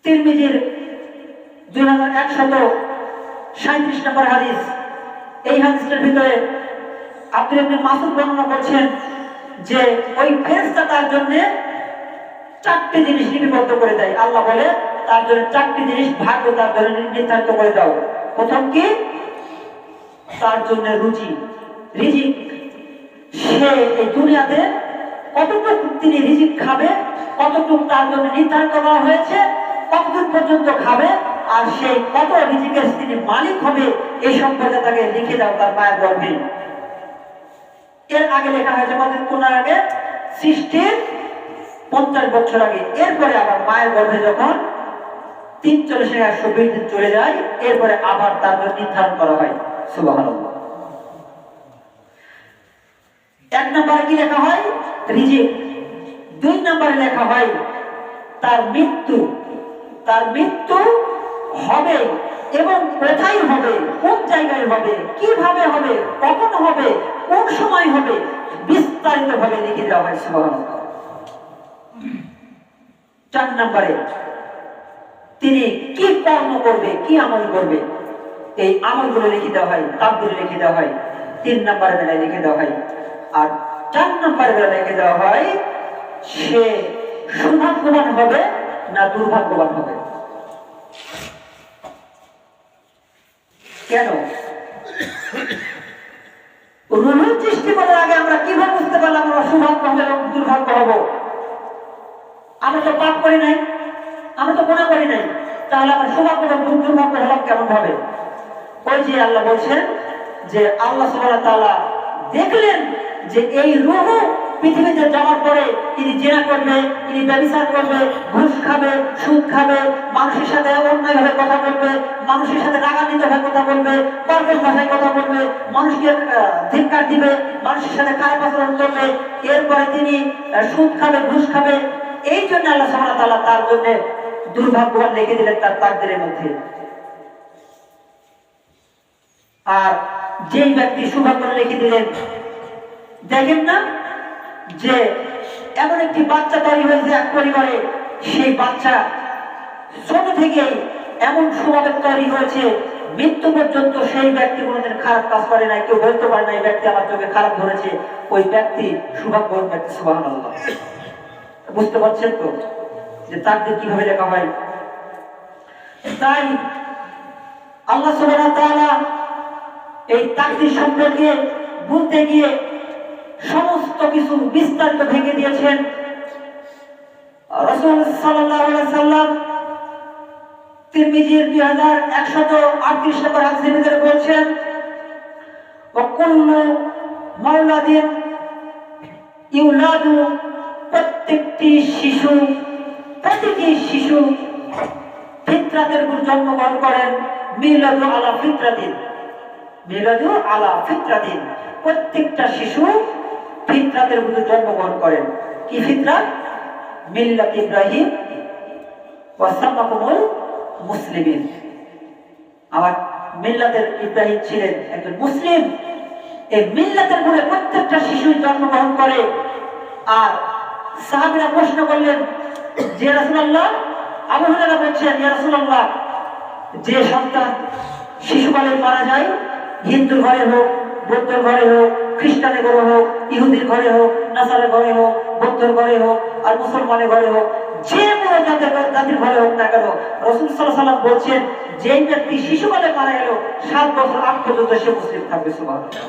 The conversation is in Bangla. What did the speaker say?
তিরমিজির 2137 নম্বর হাদিস। এই হাদিসের ভিতরে আব্দুল্লাহ ইবনে মাসউদ বর্ণনা করছেন যে ওই ফেরেশতা তার জন্য 4টি জিনিস লিপিবদ্ধ করে দেয়। আল্লাহ বলে তার জন্য 4টি জিনিস ভাগ্য তার জন্য নির্ধারিত করে দাও। প্রথম কি? তার জন্য রুজি, রিজিক। সে এই দুনিয়াতে কতটুকু তিনি রিজিক খাবে, কতটুকু তার জন্য নির্ধারিত করা হয়েছে, কতটুকু পর্যন্ত খাবে, আর সেই কত রিজিকের তিনি মালিক হবে এই সম্পর্কে তাকে লিখে দাও তার মায়ের গর্ভে। এর আগে লেখা হয়েছে কতক্ষণ আগে? সৃষ্টির 50 বছর আগে। এরপরে আবার মায়ের গর্ভে যখন 43,120 দিন চলে যায়, এরপরে আবার তার জন্য নির্ধারণ করা হয়। সুবহানাল্লাহ। 1 নম্বরে কি লেখা হয়? রিজিক। 2 নম্বরে লেখা হয় তার মৃত্যু। তার মৃত্যু হবে এবং কোথায় হবে, কোন জায়গায় হবে, কিভাবে হবে, কখন হবে, কোন সময় হবে, বিস্তারিত ভাবে লিখে দেওয়া হয়। সুবহানাল্লাহ। 4 নম্বরে তিনি কি কর্ম করবে, কি আমল করবে, এই আমলগুলো লিখে দেওয়া হয়, তাকদীর লিখে দেওয়া হয়। 3 নম্বরে বেলায় লিখে দেওয়া হয়। আর 4 নম্বরে বেলায় লিখে দেওয়া হয় সে সৌভাগ্যবান হবে না দুর্ভাগ্যবান হবে। কেন? রুহ সৃষ্টি করার আগে আমরা কিভাবে বুঝতে পারলাম আমরা সৌভাগ্য হবে এবং দুর্ভাগ্য হব? আমরা তো পাপ করি নাই, আমরা তো গুনাহ করি নাই, তাহলে আমরা সৌভাগ্য এবং দুর্ভাগ্য হলাম কেমন ভাবে? ওই যে আল্লাহ বলছেন যে আল্লাহ সুবহানাহু ওয়া তাআলা দেখলেন যে এই রূহ পৃথিবীতে যাওয়ার পরে তিনি জিনা করবে, তিনি ব্যভিচার করবে, ঘুষ খাবে, সুদ খাবে, মানুষের সাথে অন্যায়ভাবে কথা বলবে, মানুষের সাথে রাগান্বিতভাবে কথা বলবে, কর্কশ ভাষায় কথা বলবে, মানুষকে ধিক্কার দিবে, মানুষের সাথে খারাপ আচরণ করবে, এরপরে তিনি সুদ খাবে, ঘুষ খাবে। এই জন্য আল্লাহ সুবহানাহু ওয়া তাআলা তার জন্য দুর্ভাগ্যবান লিখে দিলেন তার তাকদীরের মধ্যে। আর যেই ব্যক্তি সৌভাগ্য লিখে দিলেন, দেখেন না যে এমন একটি বাচ্চা তৈরি হয়েছে এক পরিবারে, সেই বাচ্চা ছোট থেকে এমন স্বভাবে তৈরি হয়েছে মৃত্যু পর্যন্ত সেই ব্যক্তি কোনোদিন খারাপ কাজ করে নাই, কেউ বলতে পারে না এই ব্যক্তি আমার চোখে খারাপ ধরেছে, ওই ব্যক্তি সৌভাগ্যবান ব্যক্তি। সুবহানাল্লাহ। বুঝতে পারছেন তো যে তাকদীর কিভাবে লেখা হয়? তাই আল্লাহ সুবহানাহু ওয়া তাআলা এই তাকদীর সম্পর্কে বলতে গিয়ে সমস্ত কিছু বিস্তারিত ভেঙে দিয়েছেন। রাসূল সাল্লাল্লাহু আলাইহি ওয়াসাল্লাম তিরমিজির 2138 নম্বর হাদিসের ভিতরে বলছেন, ওয়া কুল্লু মাওলাদিন ইউলাদু, প্রতিটি শিশু ফিতরাতের উপর জন্মগ্রহণ করেন। মিলাদু আলা ফিতরাতিন, মিলাদু আলা ফিতরাতিন, প্রত্যেকটা শিশু ফিতরাতের উপর জন্মগ্রহণ করেন। কি ফিতরাত? মিল্লাত ইব্রাহিম ওয়া সামাকুমুল মুসলিমিন। আমার মিল্লাতের ইব্রাহিম ছিলেন একজন মুসলিম। এই মিল্লাতের উপরে প্রত্যেকটা শিশু জন্মগ্রহণ করে। আর সাহাবীরা প্রশ্ন করলেন যে রাসূলুল্লাহ, আবু হুরায়রা বলছেন ইয়া রাসূলুল্লাহ, যে সন্তান শিশুকালে মারা যায়, হিন্দুর ঘরে হোক, বৌদ্ধের ঘরে হোক, খ্রিস্টানের ঘরে হোক, ইহুদির ঘরে হোক, নাসারের ঘরে হোক, বৌদ্ধের ঘরে হোক, আর মুসলমানের ঘরে হোক, যে কোনো জাতির ঘরে হোক না কেন, রাসূল সাল্লাল্লাহু আলাইহি ওয়াসাল্লাম বলছেন যে ব্যক্তি শিশুকালে মারা গেল 7 বছর আগ পর্যন্ত সে মুসলিম থাকবে। সুবহানাল্লাহ।